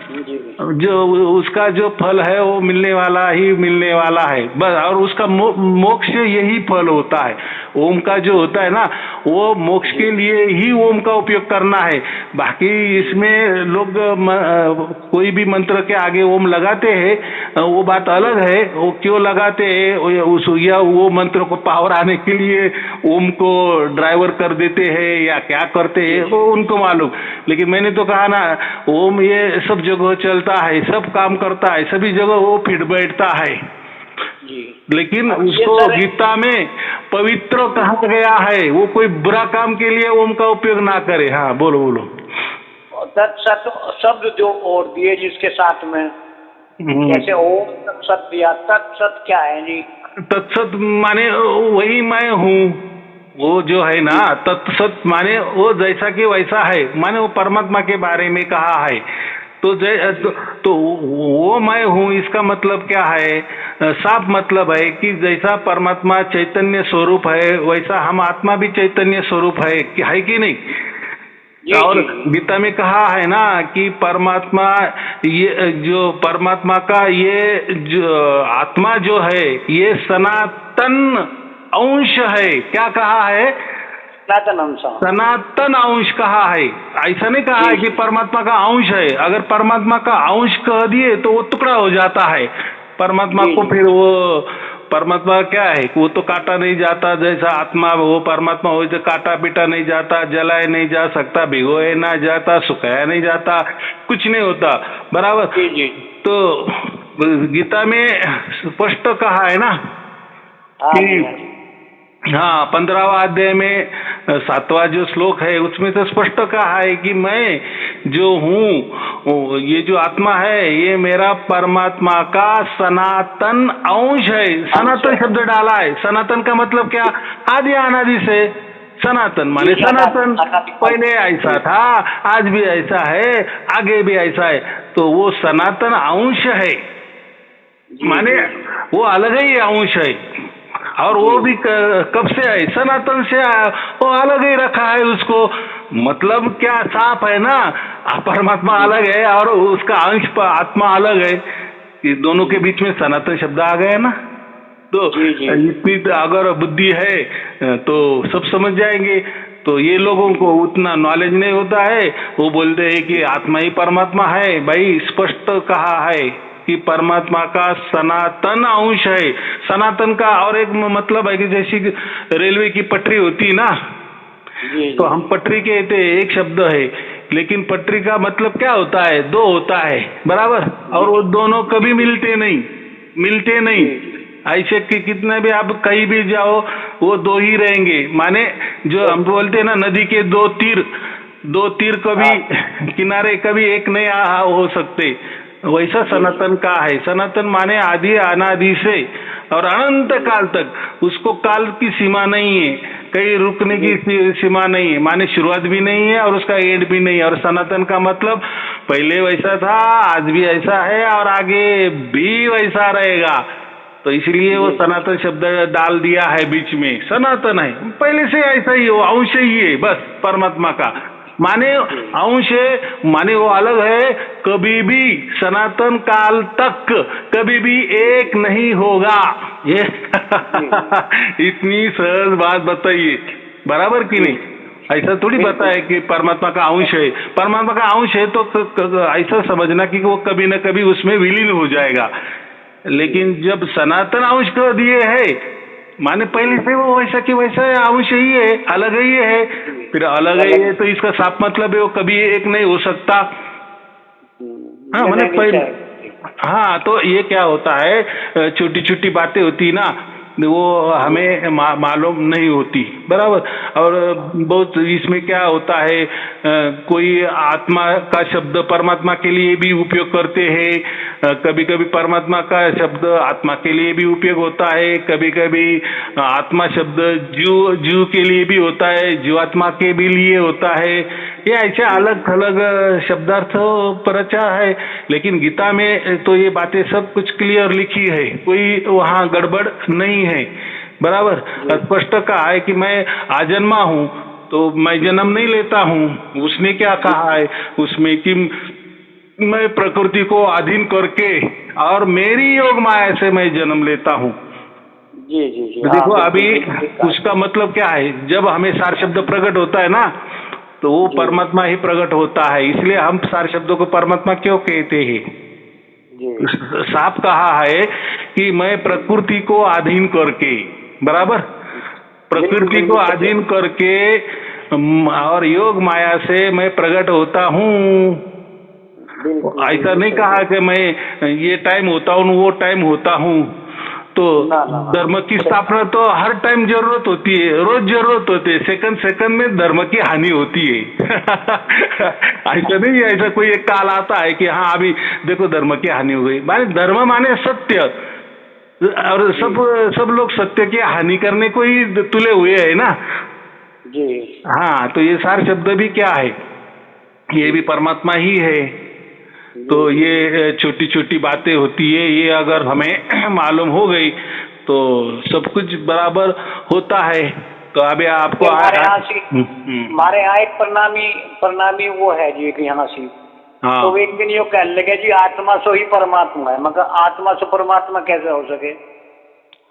जो उसका जो फल है वो मिलने वाला ही मिलने वाला है, बस। और उसका मोक्ष यही फल होता है। ओम का जो होता है ना, वो मोक्ष के लिए ही ओम का उपयोग करना है। बाकी इसमें लोग कोई भी मंत्र के आगे ओम लगाते हैं, वो बात अलग है। वो क्यों लगाते हैं, या वो मंत्र को पावर आने के लिए ओम को ड्राइवर कर देते हैं या क्या करते हैं, वो उनको मालूम। लेकिन मैंने तो कहा ना, ओम ये सब जगह चलता है, सब काम करता है, सभी जगह वो फिट बैठता है। लेकिन उसको गीता में पवित्र कहा गया है, वो कोई बुरा काम के लिए ओम का उपयोग ना करे। हाँ बोलो बोलो। तत्सत शब्द जो और दिए जिसके साथ में, जैसे ओम तत्सत दिया, तत्सत क्या है जी? तत्सत माने वही मैं हूँ, वो जो है ना, तत्सत माने वो जैसा कि वैसा है, माने वो परमात्मा के बारे में कहा है। तो तो वो मैं हूँ, इसका मतलब क्या है? साफ मतलब है कि जैसा परमात्मा चैतन्य स्वरूप है वैसा हम आत्मा भी चैतन्य स्वरूप है कि नहीं? जी और जी गीता में कहा है ना कि परमात्मा, ये जो परमात्मा का ये जो आत्मा जो है ये सनातन अंश है। क्या कहा है? सनातन अंश। सनातन अंश कहा है। ऐसा नहीं कहा जी है कि जी परमात्मा का अंश है। अगर परमात्मा का अंश कह दिए तो वो टुकड़ा हो जाता है। परमात्मा जी को जी फिर वो परमात्मा क्या है कि वो तो काटा नहीं जाता, जैसा आत्मा वो परमात्मा हो तो काटा पीटा नहीं जाता, जलाए नहीं जा सकता, भिगोए ना जाता, सुखाया नहीं जाता, कुछ नहीं होता। बराबर। जी जी। तो गीता में स्पष्ट कहा है ना हाँ जी हाँ कि जी। हाँ, 15वां अध्याय में 7वां जो श्लोक है उसमें तो स्पष्ट कहा है कि मैं जो हूँ, ये जो आत्मा है ये मेरा परमात्मा का सनातन अंश है। अंश सनातन है। शब्द डाला है। सनातन का मतलब क्या? आदि अनादि से। सनातन जी माने जी, सनातन, अनादिकाल पहले से। ऐसा जी था, आज भी ऐसा है, आगे भी ऐसा है। तो वो सनातन अंश है, जी माने जी जी वो अलग ही अंश है। और जी वो भी कब से है? सनातन से वो अलग ही रखा है उसको। मतलब क्या साफ है ना, परमात्मा जी अलग है और उसका अंश आत्मा अलग है। ये दोनों के बीच में सनातन शब्द आ गया ना। तो जी जी जी इतनी अगर बुद्धि है तो सब समझ जाएंगे। तो ये लोगों को उतना नॉलेज नहीं होता है, वो बोलते हैं कि आत्मा ही परमात्मा है। भाई स्पष्ट कहा है कि परमात्मा का सनातन अंश है। सनातन का और एक मतलब है कि जैसी रेलवे की पटरी होती ना, जी तो जी हम पटरी कहते हैं, एक शब्द है, लेकिन पटरी का मतलब क्या होता है? दो होता है, बराबर। जी और वो दोनों कभी जी मिलते नहीं, मिलते नहीं। जी जी ऐसे कि कितने भी आप कहीं भी जाओ वो दो ही रहेंगे। माने जो हम बोलते हैं ना, नदी के दो तीर कभी हाँ किनारे कभी एक नहीं हो सकते। वैसा जी जी सनातन का है। सनातन माने आदि अनादि से और अनंत जी काल तक। उसको काल की सीमा नहीं है, कहीं रुकने जी की सीमा नहीं है, माने शुरुआत भी नहीं है और उसका एंड भी नहीं है। और सनातन का मतलब पहले वैसा था, आज भी ऐसा है और आगे भी वैसा रहेगा। तो इसलिए वो जी सनातन शब्द डाल दिया है बीच में। सनातन है, पहले से ऐसा ही हो, अंश ही है बस परमात्मा का। माने जी अंश है, माने वो अलग है, कभी भी सनातन काल तक कभी भी एक नहीं होगा। ये जी इतनी सहज बात बताइए, बराबर कि जी नहीं? ऐसा थोड़ी बिल्कुल। बताए कि परमात्मा का अंश है। परमात्मा का अंश है तो ऐसा समझना कि वो कभी न कभी उसमें विलीन हो जाएगा। जी लेकिन जब सनातन अंश कर दिए है, माने पहले जी से वो वैसा कि वैसा है, अंश ही है, अलग ही है। जी फिर अलग ही अलग। है तो इसका साफ मतलब है वो कभी एक नहीं हो सकता। हाँ मैंने निर्णय नहीं पहले, चाहिए। हाँ तो ये क्या होता है, छोटी छोटी बातें होती ना, वो जी हमें मालूम नहीं होती, बराबर। और बहुत इसमें क्या होता है, कोई आत्मा का शब्द परमात्मा के लिए भी उपयोग करते हैं, कभी कभी परमात्मा का शब्द आत्मा के लिए भी उपयोग होता है, कभी कभी आत्मा शब्द जीव के लिए भी होता है, जीवात्मा के भी लिए होता है। ये ऐसे जी अलग अलग शब्दार्थ परचा है। लेकिन गीता में तो ये बातें सब कुछ क्लियर लिखी है, कोई वहाँ गड़बड़ नहीं है, बराबर। जी स्पष्ट कहा है कि मैं आजन्मा हूँ, तो मैं जन्म नहीं लेता हूँ। उसने क्या जी कहा है उसमें कि मैं प्रकृति को अधीन करके और मेरी योग माया से मैं जन्म लेता हूँ। जी जी जी तो हाँ देखो बिल्कुल अभी बिल्कुल ठीक कहा। उसका मतलब क्या है, जब हमें सार शब्द प्रकट होता है ना, तो वो जी परमात्मा ही प्रकट होता है। इसलिए हम सार शब्दों को परमात्मा क्यों कहते हैं? जी साफ कहा है कि मैं प्रकृति को अधीन करके, बराबर, बिल्कुल प्रकृति को बिल्कुल सत्य। अधीन करके और योग माया से मैं प्रकट होता हूँ। बिल्कुल ऐसा बिल्कुल नहीं सही कहा है। कि मैं ये टाइम होता हूँ वो टाइम होता हूँ। तो ना ना ना धर्म की स्थापना तो हर टाइम जरूरत होती है, रोज जरूरत होती है, सेकंड सेकंड में धर्म की हानि होती है। ऐसा नहीं है, ऐसा कोई एक काल आता है कि हाँ अभी देखो धर्म की हानि हो गई। माने धर्म माने सत्य, और जी सब लोग सत्य की हानि करने को ही तुले हुए है ना। जी हाँ तो ये सार शब्द भी क्या है, ये जी भी परमात्मा ही है। तो ये छोटी छोटी बातें होती है, ये अगर हमें मालूम हो गई तो सब कुछ बराबर होता है। तो अभी आपको हमारे यहाँ एक प्रणामी प्रणामी वो है जी, एक यहाँ से हाँ तो एक दिन यो कहने लगे जी आत्मा सो ही परमात्मा है। मगर आत्मा से परमात्मा कैसे हो सके?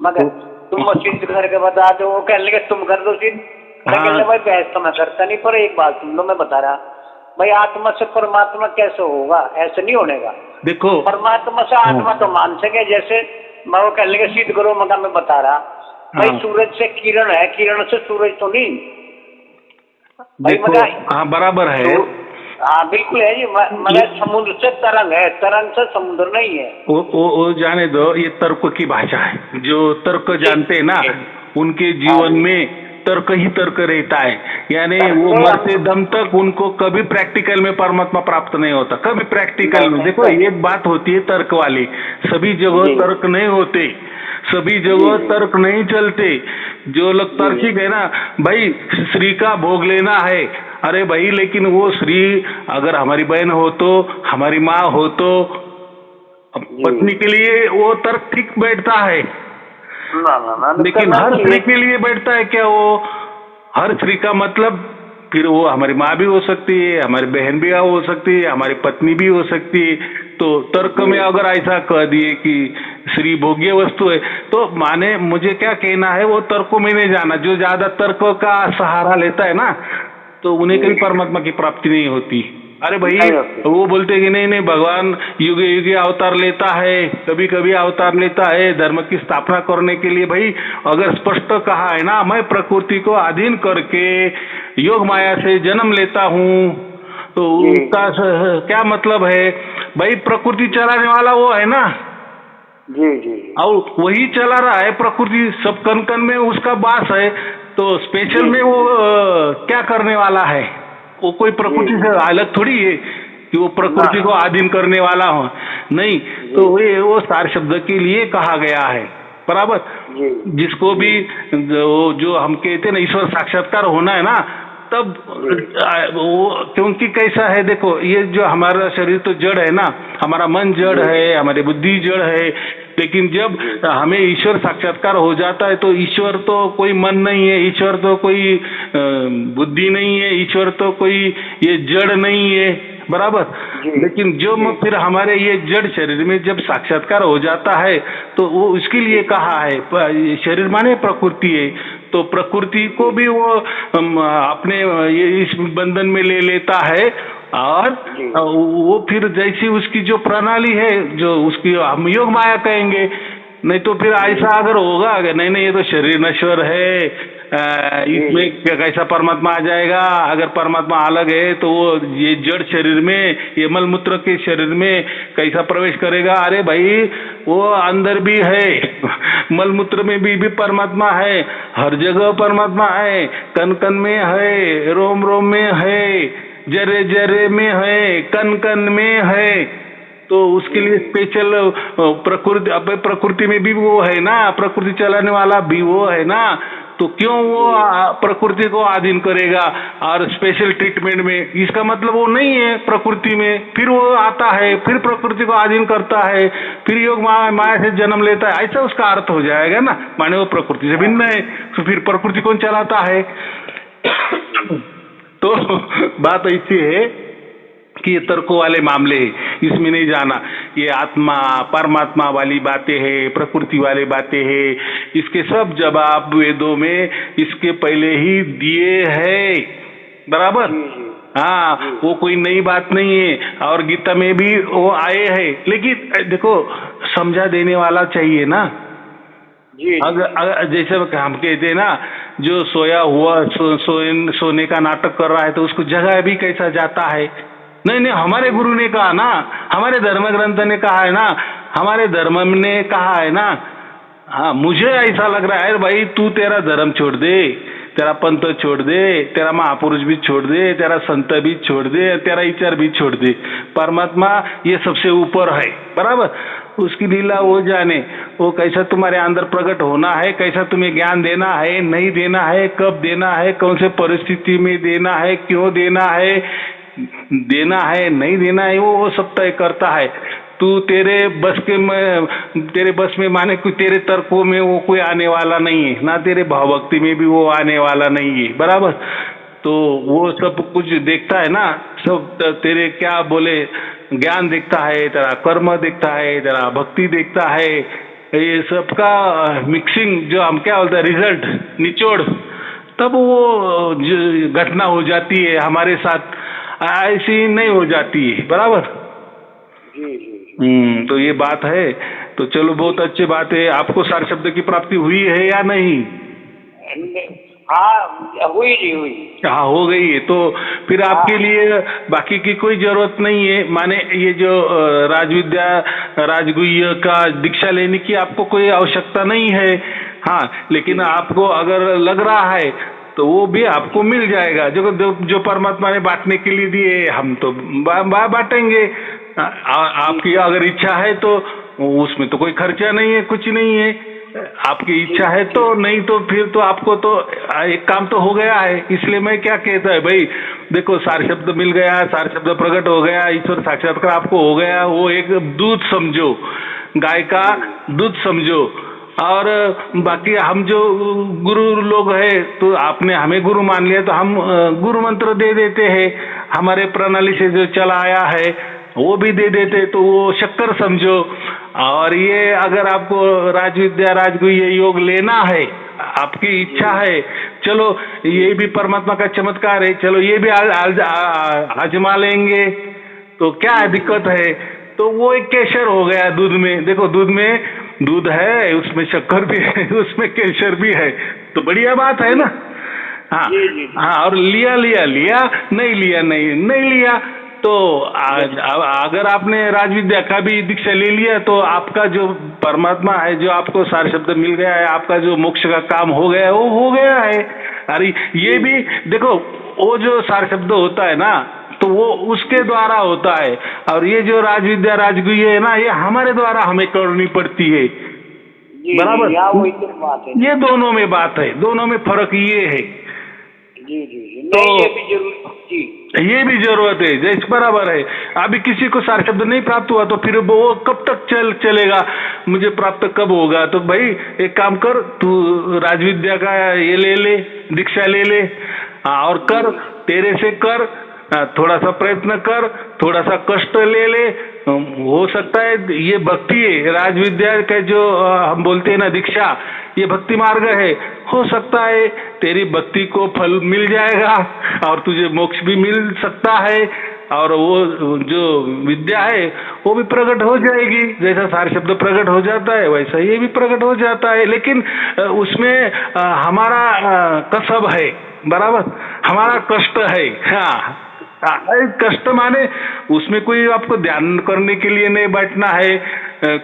मगर तुम सिद्ध करके बता दो। वो कहने लगे तुम कर दो सिद्ध। भाई बहस तो मैं करता नहीं, पर एक बात सुन लो, मैं बता रहा भाई आत्मा से परमात्मा कैसे होगा? ऐसे नहीं होने का। देखो परमात्मा से आत्मा तो मान सके, जैसे मैं वो कहने लगे सिद्ध करो, मगर मैं बता रहा भाई सूरज से किरण है, किरण से सूरज तो नहीं। देखो हाँ बराबर है, हाँ बिल्कुल है जी। मगर समुद्र से तरंग है, तरंग से समुद्र नहीं है। वो जाने दो, ये तर्क की भाषा है। जो तर्क जानते हैं ना उनके जीवन में तर्क ही तर्क रहता है, यानी वो मरते दम तक उनको कभी प्रैक्टिकल में परमात्मा प्राप्त नहीं होता, कभी प्रैक्टिकल में। देखो एक बात होती है तर्क वाली, सभी जगह तर्क नहीं होते, सभी जगह तर्क नहीं चलते। जो लोग तर्किक है ना, भाई श्री का भोग लेना है, अरे भाई लेकिन वो श्री अगर हमारी बहन हो तो, हमारी माँ हो तो, पत्नी के लिए वो तर्क ठीक बैठता है। लेकिन हर स्त्री के लिए बैठता है क्या? वो हर स्त्री का मतलब फिर वो हमारी माँ भी हो सकती है, हमारी बहन भी हो सकती है, हमारी पत्नी भी हो सकती है। तो तर्क में अगर ऐसा कह दिए कि श्री भोग्य वस्तु है, तो माने मुझे क्या कहना है, वो तर्कों में नहीं जाना। जो ज्यादा तर्क का सहारा लेता है ना, तो उन्हें कभी परमात्मा की प्राप्ति नहीं होती। अरे भाई वो बोलते कि नहीं नहीं भगवान युगे युगे अवतार लेता है, कभी कभी अवतार लेता है धर्म की स्थापना करने के लिए। भाई अगर स्पष्ट कहा है ना, मैं प्रकृति को अधीन करके योग माया से जन्म लेता हूँ, तो उसका क्या मतलब है? भाई प्रकृति चलाने वाला वो है ना जी, और वही चला रहा है। प्रकृति सब कन कन में उसका वास है, तो स्पेशल में वो क्या करने वाला है? वो कोई प्रकृति से अलग थोड़ी है कि वो प्रकृति को अधीन करने वाला हो, नहीं। तो वो सार शब्द के लिए कहा गया है, बराबर। जिसको भी जो हम कहते हैं ना ईश्वर साक्षात्कार होना है ना, तब वो क्योंकि कैसा है, देखो ये जो हमारा शरीर तो जड़ है ना, हमारा मन जड़ है, हमारी बुद्धि जड़ है। लेकिन जब हमें ईश्वर साक्षात्कार हो जाता है तो ईश्वर तो कोई मन नहीं है, ईश्वर तो कोई बुद्धि नहीं है, ईश्वर तो कोई ये जड़ नहीं है, बराबर। लेकिन जो फिर हमारे ये जड़ शरीर में जब साक्षात्कार हो जाता है तो वो उसके लिए कहा है, शरीर माने प्रकृति है, तो प्रकृति को भी वो अपने ये इस बंधन में ले लेता है। और वो फिर जैसी उसकी जो प्रणाली है, जो उसकी हम योग माया कहेंगे। नहीं तो फिर ऐसा अगर होगा, अगर नहीं ये तो शरीर नश्वर है, इसमें कैसा परमात्मा आ जाएगा? अगर परमात्मा अलग है तो वो ये जड़ शरीर में, ये मलमूत्र के शरीर में कैसा प्रवेश करेगा? अरे भाई वो अंदर भी है, मलमूत्र में भी परमात्मा है, हर जगह परमात्मा है, कन कन में है, रोम रोम में है, जरे जरे में है, कन कन में है। तो उसके लिए स्पेशल प्रकृति में भी वो है ना, प्रकृति चलाने वाला भी वो है ना, तो क्यों वो प्रकृति को अधीन करेगा? और स्पेशल ट्रीटमेंट में इसका मतलब वो नहीं है प्रकृति में, फिर वो आता है, फिर प्रकृति को अधीन करता है, फिर योग माया से जन्म लेता है, ऐसा उसका अर्थ हो जाएगा ना। माने वो प्रकृति से भिन्न है, तो फिर प्रकृति कौन चलाता है? तो बात ऐसी है कि ये तर्कों वाले मामले हैं, इसमें नहीं जाना। ये आत्मा परमात्मा वाली बातें हैं, प्रकृति वाली बातें हैं, इसके सब जवाब वेदों में इसके पहले ही दिए हैं, बराबर। हाँ, वो कोई नई बात नहीं है, और गीता में भी वो आए हैं। लेकिन देखो समझा देने वाला चाहिए ना। अगर जैसे हम कहते हैं ना, जो सोया हुआ सोने का नाटक कर रहा है तो उसको जगह भी कैसा जाता है? नहीं, हमारे गुरु ने कहा ना, हमारे धर्म ग्रंथ ने कहा है ना, हमारे धर्म ने कहा है ना। हाँ, मुझे ऐसा लग रहा है भाई तू तेरा धर्म छोड़ दे, तेरा पंथ छोड़ दे, तेरा महापुरुष भी छोड़ दे, तेरा संत भी छोड़ दे, तेरा विचार भी छोड़ दे। परमात्मा ये सबसे ऊपर है, बराबर। उसकी लीला वो जाने, वो कैसा तुम्हारे अंदर प्रकट होना है, कैसा तुम्हें ज्ञान देना है, नहीं देना है, कब देना है, कौन से परिस्थिति में देना है, क्यों देना है, देना है नहीं देना है वो सब तय करता है। तू तेरे बस में माने कोई तेरे तर्कों में वो कोई आने वाला नहीं है, ना तेरे भाव भक्ति में भी वो आने वाला नहीं है, बराबर। तो वो सब कुछ देखता है ना, सब तेरे क्या बोले ज्ञान देखता है, तेरा कर्म देखता है, तेरा भक्ति देखता है, ये सबका मिक्सिंग जो हम क्या बोलते हैं रिजल्ट निचोड़, तब वो घटना हो जाती है हमारे साथ, ऐसी नहीं हो जाती है, बराबर। तो ये बात है। तो चलो बहुत अच्छी बात है। आपको सार शब्द की प्राप्ति हुई है या नहीं? हाँ हुई जी, हुई। हाँ हो गई है। तो फिर आपके लिए बाकी की कोई जरूरत नहीं है, माने ये जो राजविद्या राजगुह्य का दीक्षा लेने की आपको कोई आवश्यकता नहीं है। हाँ, लेकिन आपको अगर लग रहा है तो वो भी आपको मिल जाएगा। जो परमात्मा ने बांटने के लिए दिए हम तो बांटेंगे। आपकी अगर इच्छा है तो उसमें तो कोई खर्चा नहीं है, कुछ नहीं है। आपकी इच्छा है तो, नहीं तो फिर तो आपको तो एक काम तो हो गया है। इसलिए मैं क्या कहता है भाई, देखो सार शब्द मिल गया, सार शब्द प्रकट हो गया, ईश्वर साक्षात्कार आपको हो गया, वो एक दूध समझो, गाय का दूध समझो। और बाकी हम जो गुरु लोग हैं तो आपने हमें गुरु मान लिया तो हम गुरु मंत्र दे देते हैं, हमारे प्रणाली से जो चला आया है वो भी दे देते, तो वो शक्कर समझो। और ये अगर आपको राजविद्या राजगुह्य योग लेना है, आपकी इच्छा है, चलो ये भी परमात्मा का चमत्कार है, चलो ये भी आजमा लेंगे, तो क्या दिक्कत है। तो वो एक केसर हो गया दूध में। देखो दूध में दूध है, उसमें शक्कर भी है, उसमें केसर भी है, तो बढ़िया बात है ना। हाँ हाँ, और लिया नहीं लिया नहीं लिया। तो अगर आपने राजविद्या का भी दीक्षा ले लिया तो आपका जो परमात्मा है, जो आपको सार शब्द मिल गया है, आपका जो मोक्ष का काम हो गया है वो हो गया है। अरे ये भी देखो, वो जो सार शब्द होता है ना तो वो उसके द्वारा होता है, और ये जो राजविद्या राजगुह्य है ना, ये हमारे द्वारा हमें करनी पड़ती है, बराबर। ये दोनों में बात है, दोनों में फर्क ये है। तो ये भी जरूरत है, जैसे बराबर है। अभी किसी को सार शब्द नहीं प्राप्त हुआ तो फिर वो कब तक चलेगा, मुझे प्राप्त कब होगा। तो भाई एक काम कर, तू राजविद्या का ये ले दीक्षा ले, और कर, तेरे से कर, थोड़ा सा प्रयत्न कर, थोड़ा सा कष्ट ले, हो सकता है ये भक्ति है। राजविद्या का जो हम बोलते हैं ना दीक्षा, ये भक्ति मार्ग है। हो सकता है तेरी भक्ति को फल मिल जाएगा और तुझे मोक्ष भी मिल सकता है, और वो जो विद्या है वो भी प्रकट हो जाएगी। जैसा सार शब्द प्रकट हो जाता है वैसा ये भी प्रकट हो जाता है। लेकिन उसमें हमारा कसब है, बराबर, हमारा कष्ट है। हाँ, कष्ट माने उसमें कोई आपको ध्यान करने के लिए नहीं बैठना है,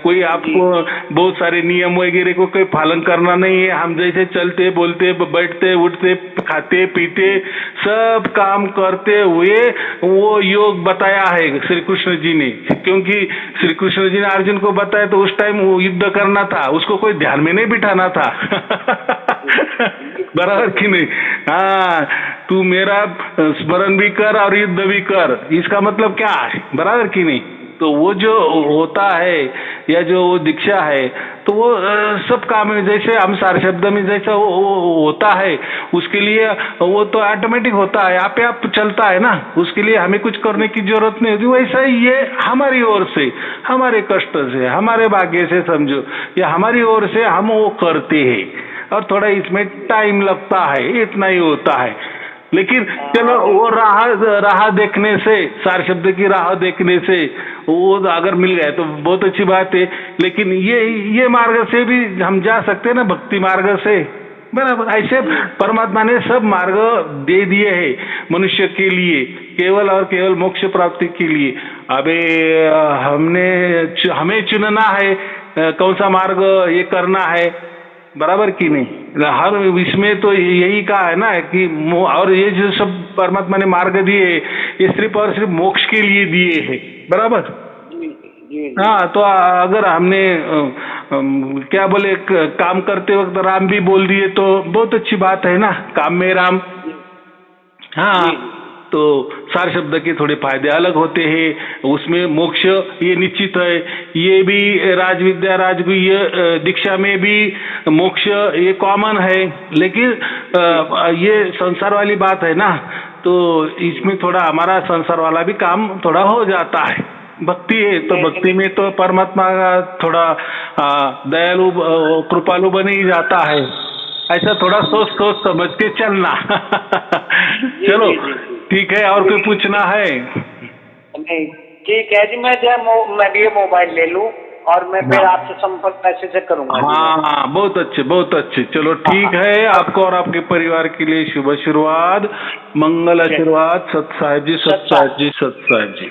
कोई आपको बहुत सारे नियम वगैरह को कोई पालन करना नहीं है। हम जैसे चलते बोलते बैठते उठते खाते पीते सब काम करते हुए वो योग बताया है श्री कृष्ण जी ने, क्योंकि श्री कृष्ण जी ने अर्जुन को बताया तो उस टाइम वो युद्ध करना था, उसको कोई ध्यान में नहीं बिठाना था। बराबर कि नहीं? हाँ, तू मेरा स्मरण भी कर और युद्ध भी कर, इसका मतलब क्या है, बराबर कि नहीं? तो वो जो होता है या जो वो दीक्षा है तो वो सब काम में, जैसे हम सार शब्द में जैसा वो होता है उसके लिए वो तो ऑटोमेटिक होता है, आप चलता है ना, उसके लिए हमें कुछ करने की जरूरत नहीं होती। वैसा ही ये हमारी ओर से, हमारे कष्ट से, हमारे भाग्य से समझो, या हमारी ओर से हम वो करते हैं, और थोड़ा इसमें टाइम लगता है, इतना ही होता है। लेकिन चलो वो राह देखने से, सार शब्द की राह देखने से वो अगर मिल गए तो बहुत अच्छी बात है। लेकिन ये मार्ग से भी हम जा सकते हैं ना, भक्ति मार्ग से, बराबर। ऐसे परमात्मा ने सब मार्ग दे दिए हैं मनुष्य के लिए, केवल और केवल मोक्ष प्राप्ति के लिए। अबे हमें चुनना है कौन सा मार्ग ये करना है, बराबर कि नहीं? हर इसमें तो यही कहा है ना कि और ये जो सब परमात्मा ने मार्ग दिए ये सिर्फ और सिर्फ मोक्ष के लिए दिए हैं, बराबर। हाँ, तो अगर हमने क्या बोले काम करते वक्त राम भी बोल दिए तो बहुत अच्छी बात है ना, काम में राम। हाँ, तो सार शब्द के थोड़े फायदे अलग होते हैं। उसमें मोक्ष ये निश्चित है, ये भी राजविद्या राजगुह्य दीक्षा में भी मोक्ष ये कॉमन है, लेकिन ये संसार वाली बात है ना, तो इसमें थोड़ा हमारा संसार वाला भी काम थोड़ा हो जाता है। भक्ति है तो भक्ति में तो परमात्मा का थोड़ा दयालु कृपालु बन ही जाता है। ऐसा थोड़ा सोच समझ के चलना। चलो ठीक है, और कोई पूछना है? नहीं ठीक है जी, मैं भी ये मोबाइल ले लूं और मैं फिर आपसे संपर्क मैसेज से करूंगा। हाँ, बहुत अच्छे बहुत अच्छे। चलो ठीक है, आपको और आपके परिवार के लिए शुभ आशीर्वाद, मंगल आशीर्वाद। सत साहिब जी, सत साहिब जी, सत साहिब जी।